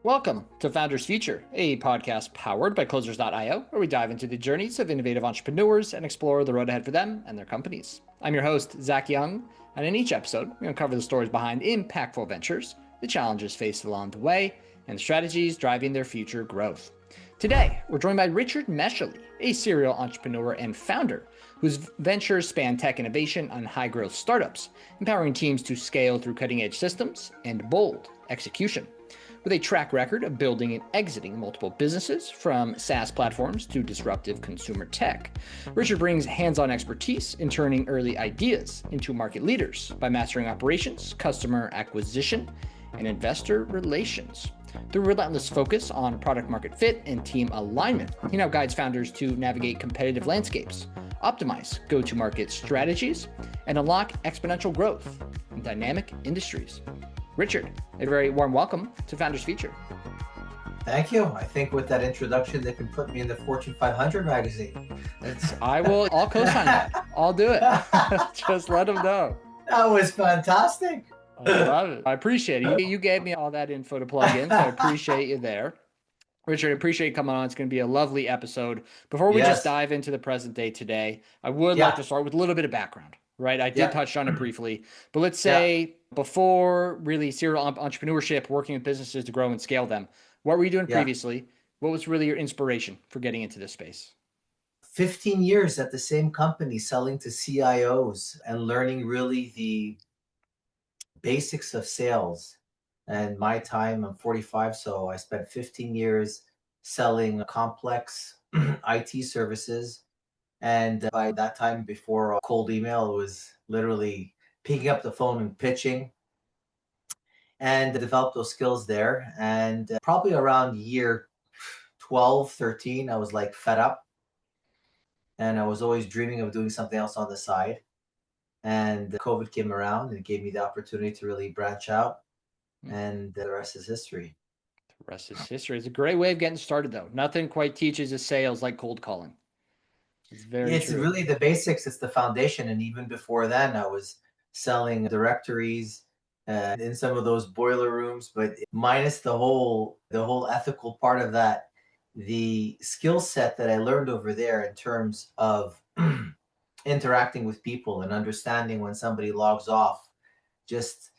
Welcome to Founders Future, a podcast powered by Closers.io, where we dive into the journeys of innovative entrepreneurs and explore the road ahead for them and their companies. I'm your host, Zach Young, and in each episode, we're going to cover the stories behind impactful ventures, the challenges faced along the way, and the strategies driving their future growth. Today, we're joined by Richard Mechaly, a serial entrepreneur and founder whose ventures span tech innovation on high-growth startups, empowering teams to scale through cutting-edge systems and bold execution. With a track record of building and exiting multiple businesses, from SaaS platforms to disruptive consumer tech, Richard brings hands-on expertise in turning early ideas into market leaders by mastering operations, customer acquisition, and investor relations. Through relentless focus on product market fit and team alignment, he now guides founders to navigate competitive landscapes, optimize go-to-market strategies, and unlock exponential growth in dynamic industries. Richard, a very warm welcome to Founders Future. Thank you. I think with that introduction, they can put me in the Fortune 500 magazine. I'll co-sign that. I'll do it. Just let them know. That was fantastic. I love it. I appreciate it. You gave me all that info to plug in, so I appreciate you there. Richard, I appreciate you coming on. It's going to be a lovely episode. Before we just dive into the present day today, I would like to start with a little bit of background, right? I did touch on it briefly, but let's say before really serial entrepreneurship, working with businesses to grow and scale them, what were you doing previously? What was really your inspiration for getting into this space? 15 years at the same company, selling to CIOs and learning really the basics of sales. And my time, I'm 45, so I spent 15 years selling complex IT services. And by that time, before cold email, it was literally picking up the phone and pitching, and developed those skills there. And probably around year 12, 13, I was like fed up. And I was always dreaming of doing something else on the side. And COVID came around and it gave me the opportunity to really branch out. And the rest is history. The rest is history. It's a great way of getting started, though. Nothing quite teaches you sales like cold calling. It's really the basics. It's the foundation. And even before then, I was selling directories in some of those boiler rooms, but minus the whole ethical part of that, the skill set that I learned over there in terms of interacting with people and understanding when somebody logs off just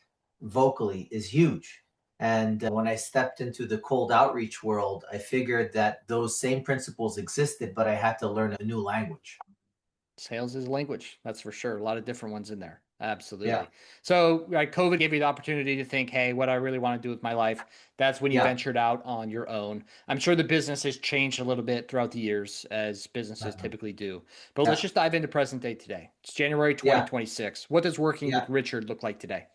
vocally is huge. And when I stepped into the cold outreach world, I figured that those same principles existed, but I had to learn a new language. Sales is a language, that's for sure. A lot of different ones in there. Absolutely. Yeah. So COVID gave you the opportunity to think, hey, what I really want to do with my life. That's when you ventured out on your own. I'm sure the business has changed a little bit throughout the years, as businesses typically do. But let's just dive into present day today. It's January 2026. What does working with Richard look like today?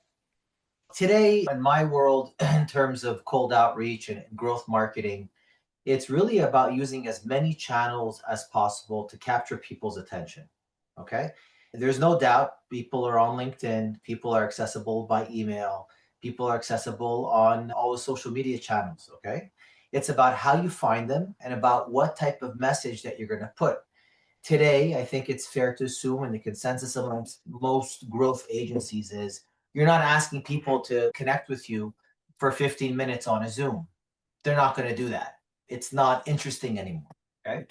Today, in my world, in terms of cold outreach and growth marketing, it's really about using as many channels as possible to capture people's attention. Okay. There's no doubt people are on LinkedIn, people are accessible by email, people are accessible on all the social media channels. Okay. It's about how you find them and about what type of message that you're going to put. Today, I think it's fair to assume, and the consensus amongst most growth agencies is, you're not asking people to connect with you for 15 minutes on a Zoom. They're not going to do that. It's not interesting anymore. Okay.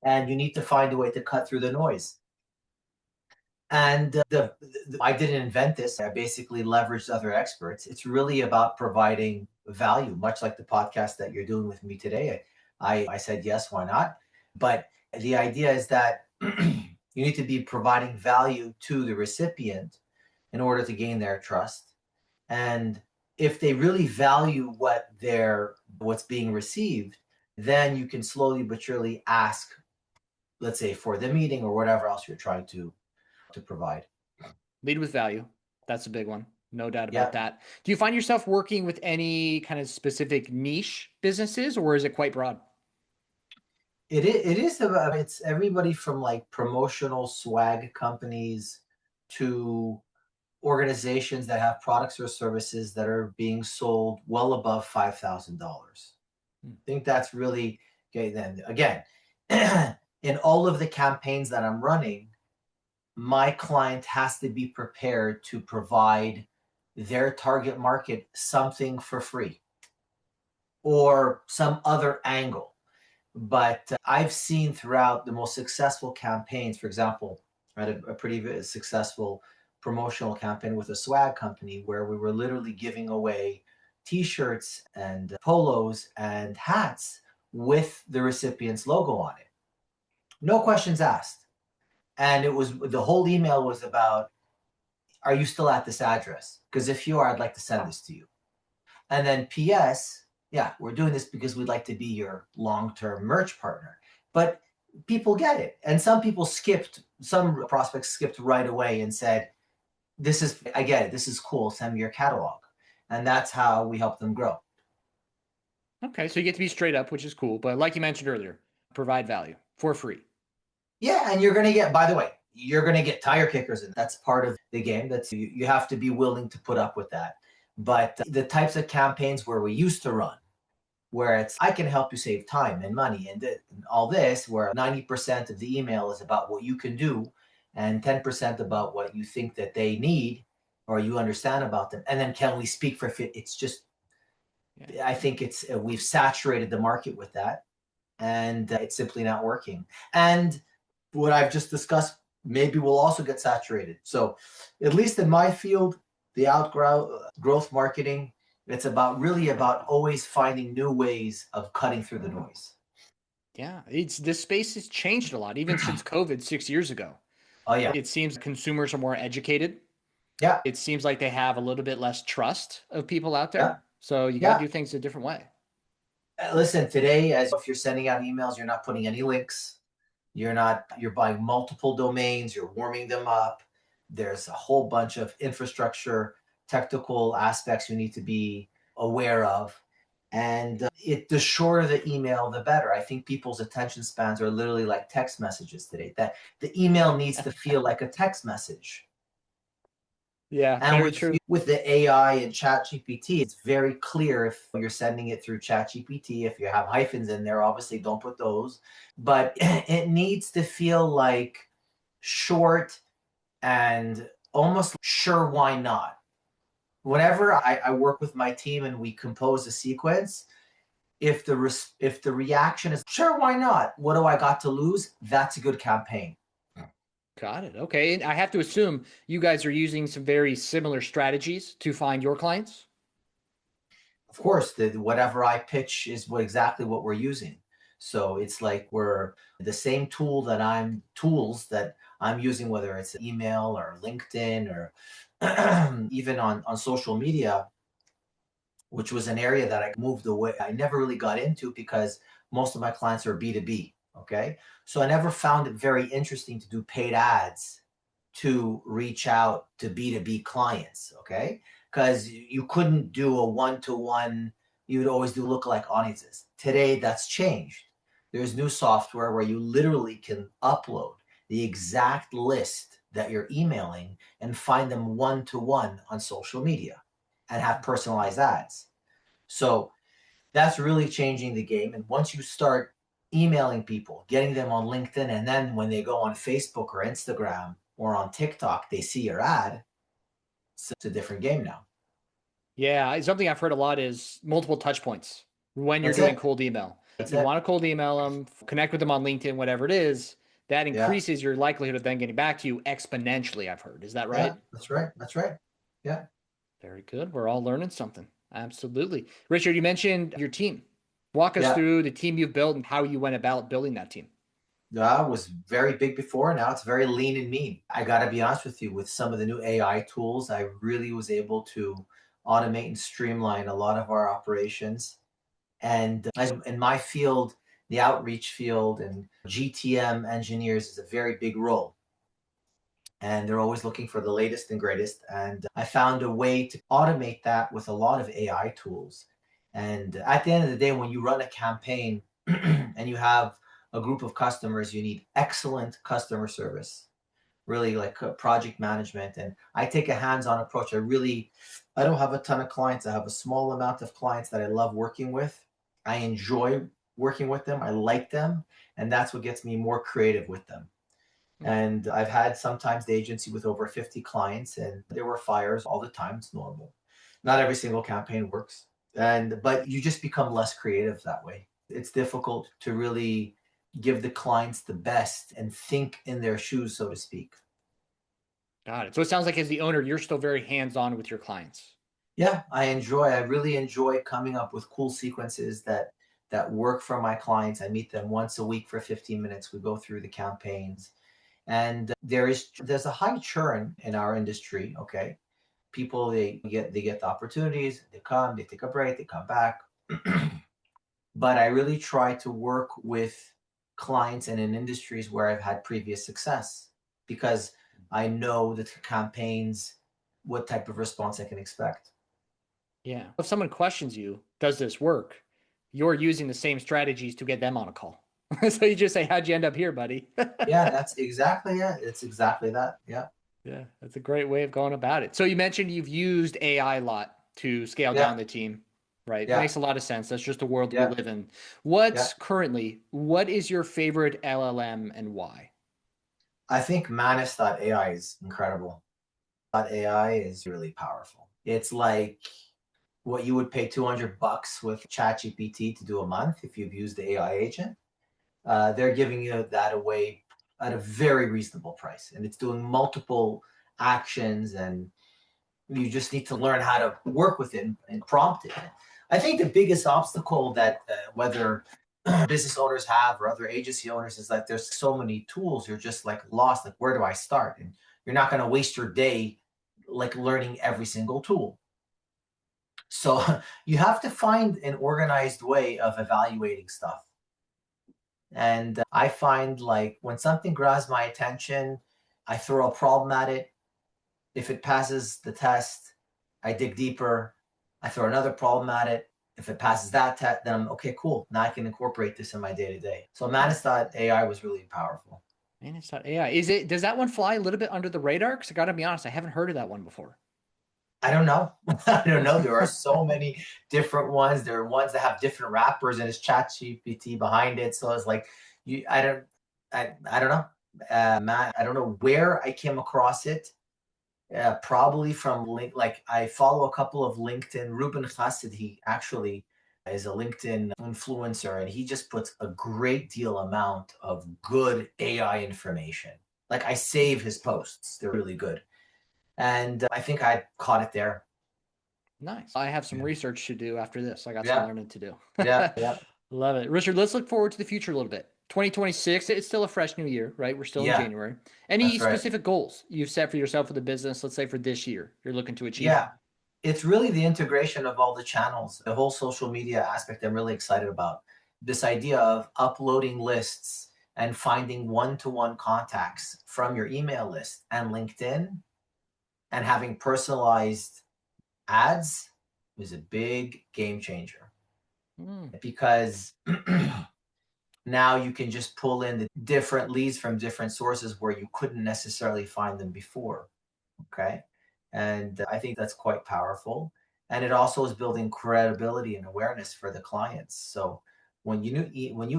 And you need to find a way to cut through the noise. And I didn't invent this. I basically leveraged other experts. It's really about providing value, much like the podcast that you're doing with me today. I said, yes, why not? But the idea is that you need to be providing value to the recipient in order to gain their trust. And if they really value what's being received, then you can slowly but surely ask, let's say, for the meeting or whatever else you're trying to provide. Lead with value. That's a big one. No doubt about that. Do you find yourself working with any kind of specific niche businesses, or is it quite broad? It is about, it's everybody from like promotional swag companies to organizations that have products or services that are being sold well above $5,000. I think that's really okay. Then again, in all of the campaigns that I'm running, my client has to be prepared to provide their target market something for free, or some other angle. But I've seen throughout the most successful campaigns, for example, I had a pretty successful promotional campaign with a swag company where we were literally giving away t-shirts and polos and hats with the recipient's logo on it. No questions asked. And it was the whole email was about, are you still at this address? Because if you are, I'd like to send this to you. And then PS, yeah, we're doing this because we'd like to be your long-term merch partner. But people get it. And some prospects skipped right away and said, I get it. This is cool. Send me your catalog. And that's how we help them grow. Okay, so you get to be straight up, which is cool. But like you mentioned earlier, provide value for free. Yeah, and you're going to get, by the way, you're going to get tire kickers, and that's part of the game. You have to be willing to put up with that. But the types of campaigns where we used to run, where it's I can help you save time and money and all this, where 90% of the email is about what you can do and 10% about what you think that they need or you understand about them. And then can we speak for fit? It's just, I think we've saturated the market with that, and it's simply not working. And what I've just discussed maybe will also get saturated. So at least in my field, the growth marketing, it's really about always finding new ways of cutting through the noise. Yeah, this space has changed a lot, even since COVID 6 years ago. Oh yeah. It seems consumers are more educated. Yeah. It seems like they have a little bit less trust of people out Yeah. there. So you got to Yeah. do things a different way. Listen, today, as if you're sending out emails, you're not putting any links. You're buying multiple domains, you're warming them up. There's a whole bunch of infrastructure, technical aspects you need to be aware of. And the shorter the email, the better. I think people's attention spans are literally like text messages today. That the email needs to feel like a text message. Yeah, And very true. with the AI and ChatGPT, it's very clear if you're sending it through ChatGPT. If you have hyphens in there, obviously don't put those. But it needs to feel like short and almost sure, why not? Whenever I work with my team and we compose a sequence, if the reaction is sure, why not? What do I got to lose? That's a good campaign. Got it. Okay. And I have to assume you guys are using some very similar strategies to find your clients. Of course, whatever I pitch is exactly what we're using. So it's like we're the same tools that I'm using, whether it's email or LinkedIn or even on social media, which was an area that I moved away. I never really got into because most of my clients are B2B. Okay. So I never found it very interesting to do paid ads to reach out to B2B clients. Okay. Because you couldn't do a one-to-one, you would always do lookalike audiences. Today, that's changed. There's new software where you literally can upload the exact list that you're emailing and find them one-to-one on social media and have personalized ads. So that's really changing the game. And once you start emailing people, getting them on LinkedIn, and then when they go on Facebook or Instagram or on TikTok, they see your ad, it's a different game now. Yeah. Something I've heard a lot is multiple touch points when you're That's doing it. cold email. That's You it. want to cold email them, connect with them on LinkedIn, whatever it is. That Yeah. increases your likelihood of them getting back to you exponentially, I've heard. Is that right? Yeah. That's right. That's right. Yeah. Very good. We're all learning something. Absolutely. Richard, you mentioned your team. Walk us Yeah. through the team you've built and how you went about building that team. It was very big before. Now it's very lean and mean. I got to be honest with you, with some of the new AI tools, I really was able to automate and streamline a lot of our operations. And as in my field, the outreach field and GTM engineers is a very big role. And they're always looking for the latest and greatest. And I found a way to automate that with a lot of AI tools. And at the end of the day, when you run a campaign and you have a group of customers, you need excellent customer service, really like project management. And I take a hands-on approach. I don't have a ton of clients. I have a small amount of clients that I love working with. I enjoy working with them. I like them. And that's what gets me more creative with them. And I've had sometimes the agency with over 50 clients, and there were fires all the time. It's normal. Not every single campaign works. But you just become less creative that way. It's difficult to really give the clients the best and think in their shoes, so to speak. Got it. So it sounds like as the owner, you're still very hands-on with your clients. Yeah, I really enjoy coming up with cool sequences that work for my clients. I meet them once a week for 15 minutes. We go through the campaigns. And there's a high churn in our industry, okay? People they get the opportunities, they come, they take a break, they come back. But I really try to work with clients and in industries where I've had previous success because I know the campaigns, what type of response I can expect. Yeah. If someone questions you, does this work? You're using the same strategies to get them on a call. So you just say, how'd you end up here, buddy? Yeah, that's exactly it. It's exactly that. Yeah. Yeah, that's a great way of going about it. So you mentioned you've used AI a lot to scale Yeah. down the team, right? Yeah. Makes a lot of sense. That's just the world we Yeah. live in. Yeah. What is your favorite LLM and why? I think Manus.ai is incredible. AI is really powerful. It's like what you would pay $200 with ChatGPT to do a month if you've used the AI agent. They're giving you that away at a very reasonable price, and it's doing multiple actions, and you just need to learn how to work with it and prompt it. I think the biggest obstacle that whether business owners have or other agency owners is that there's so many tools, you're just like lost. Like, where do I start? And you're not going to waste your day like learning every single tool. So you have to find an organized way of evaluating stuff. And I find like when something grabs my attention, I throw a problem at it. If it passes the test, I dig deeper. I throw another problem at it. If it passes that test, then I'm okay, cool. Now I can incorporate this in my day to day. So Manus.ai was really powerful. Man, it's not AI. Does that one fly a little bit under the radar? Because I got to be honest, I haven't heard of that one before. I don't know. I don't know. There are so many different ones. There are ones that have different wrappers and it's chat GPT behind it. So it's like I don't know. Matt, I don't know where I came across it. Probably from like I follow a couple of LinkedIn. Ruben Chassid, he actually is a LinkedIn influencer, and he just puts a great deal amount of good AI information. Like I save his posts; they're really good, and I think I caught it there. Nice. I have some Yeah, research to do after this. I got some yeah, learning to do. yeah, yeah, Love it. Richard, let's look forward to the future a little bit. 2026, it's still a fresh new year, right? We're still in yeah. January. Any That's right. specific goals you've set for yourself for the business, let's say for this year, you're looking to achieve? Yeah, it's really the integration of all the channels, the whole social media aspect I'm really excited about. This idea of uploading lists and finding one-to-one contacts from your email list and LinkedIn and having personalized ads is a big game changer Mm, because now you can just pull in the different leads from different sources where you couldn't necessarily find them before. Okay. And I think that's quite powerful. And it also is building credibility and awareness for the clients. So when you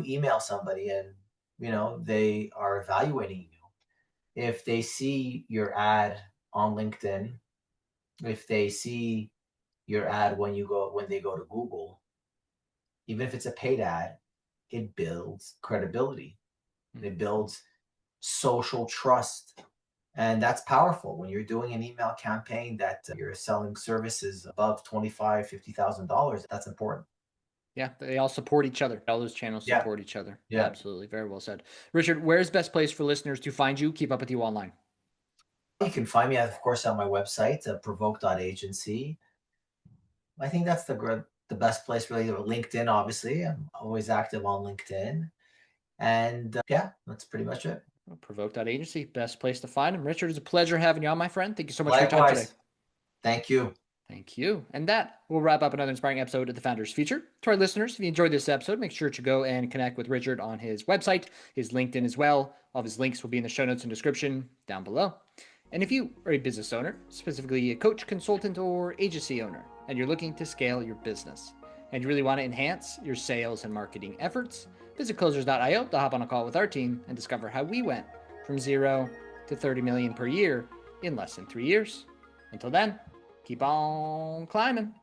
email somebody and they are evaluating you, if they see your ad on LinkedIn, if they see your ad when they go to Google, even if it's a paid ad, it builds credibility. mm. It builds social trust. And that's powerful when you're doing an email campaign that you're selling services above $25,000, $50,000. That's important. Yeah, they all support each other. All those channels Yeah. support each other. Yeah. Absolutely. Very well said. Richard, where's the best place for listeners to find you, keep up with you online? You can find me, of course, on my website, provoke.agency. I think that's the best place, really. LinkedIn, obviously. I'm always active on LinkedIn. And yeah, that's pretty much it. Provoke.agency, best place to find him. Richard, it's a pleasure having you on, my friend. Thank you so much for your time today. Likewise. Thank you. Thank you. And that will wrap up another inspiring episode of The Founders Feature. To our listeners, if you enjoyed this episode, make sure to go and connect with Richard on his website, his LinkedIn as well. All of his links will be in the show notes and description down below. And if you are a business owner, specifically a coach, consultant, or agency owner, and you're looking to scale your business, and you really want to enhance your sales and marketing efforts, visit closers.io to hop on a call with our team and discover how we went from 0 to 30 million per year in less than 3 years. Until then, keep on climbing.